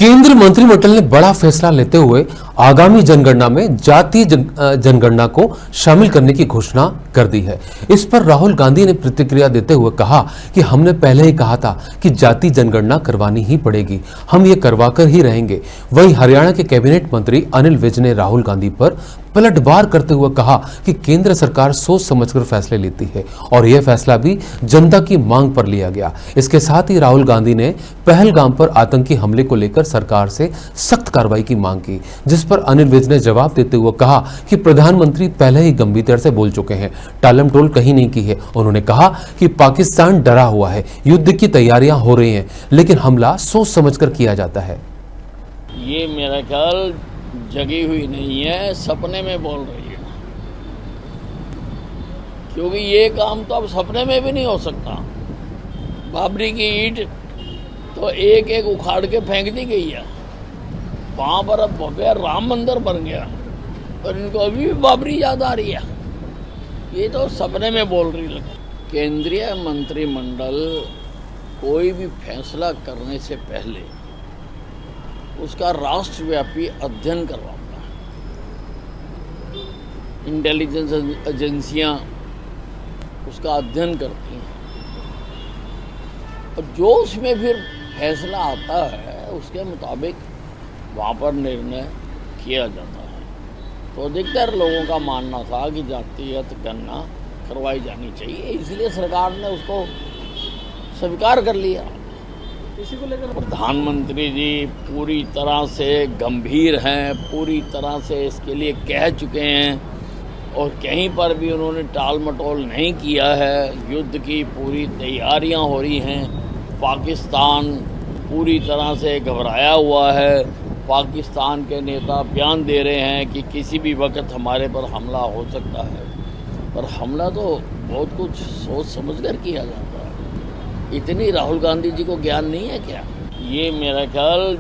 केंद्रीय मंत्रिमंडल ने बड़ा फैसला लेते हुए आगामी जनगणना में जातीय जनगणना को शामिल करने की घोषणा कर दी है। इस पर राहुल गांधी ने प्रतिक्रिया देते हुए कहा कि हमने पहले ही कहा था कि जाति जनगणना करवानी ही पड़ेगी, हम ये करवाकर ही रहेंगे। वहीं हरियाणा के कैबिनेट मंत्री अनिल विज ने राहुल गांधी पर पलटवार करते हुए कहा कि केंद्र सरकार सोच समझकर फैसले लेती है और यह फैसला भी जनता की मांग पर लिया गया। इसके साथ ही राहुल गांधी ने पहलगाम पर आतंकी हमले को लेकर सरकार से सख्त कार्रवाई की मांग की, जिस पर अनिल विज ने जवाब देते हुए कहा कि प्रधानमंत्री पहले ही गंभीरता से बोल चुके हैं, टालम टोल कहीं नहीं की है। उन्होंने कहा कि पाकिस्तान डरा हुआ है, युद्ध की तैयारियां हो रही हैं, लेकिन हमला सोच समझकर किया जाता है। ये मेरा ख्याल जगी हुई नहीं है, सपने में बोल रही है, क्योंकि ये काम तो अब सपने में भी नहीं हो सकता। बाबरी की ईंट तो एक एक उखाड़ के फेंक दी गई है, वहाँ पर अब भव्य राम मंदिर बन गया और इनको अभी भी बाबरी याद आ रही है। ये तो सपने में बोल रही लगी। केंद्रीय मंत्रिमंडल कोई भी फैसला करने से पहले उसका राष्ट्रव्यापी अध्ययन करवाता है। इंटेलिजेंस एजेंसियां उसका अध्ययन करती हैं और जो उसमें फिर फैसला आता है उसके मुताबिक वहाँ पर निर्णय किया जाता है। तो अधिकतर लोगों का मानना था कि जातिगत गणना करवाई जानी चाहिए, इसलिए सरकार ने उसको स्वीकार कर लिया। इसी को लेकर प्रधानमंत्री जी पूरी तरह से गंभीर हैं, पूरी तरह से इसके लिए कह चुके हैं और कहीं पर भी उन्होंने टाल मटोल नहीं किया है। युद्ध की पूरी तैयारियां हो रही हैं, पाकिस्तान पूरी तरह से घबराया हुआ है। पाकिस्तान के नेता बयान दे रहे हैं कि किसी भी वक्त हमारे पर हमला हो सकता है, पर हमला तो बहुत कुछ सोच समझ कर किया जाता है। इतनी राहुल गांधी जी को ज्ञान नहीं है क्या? ये मेरा ख्याल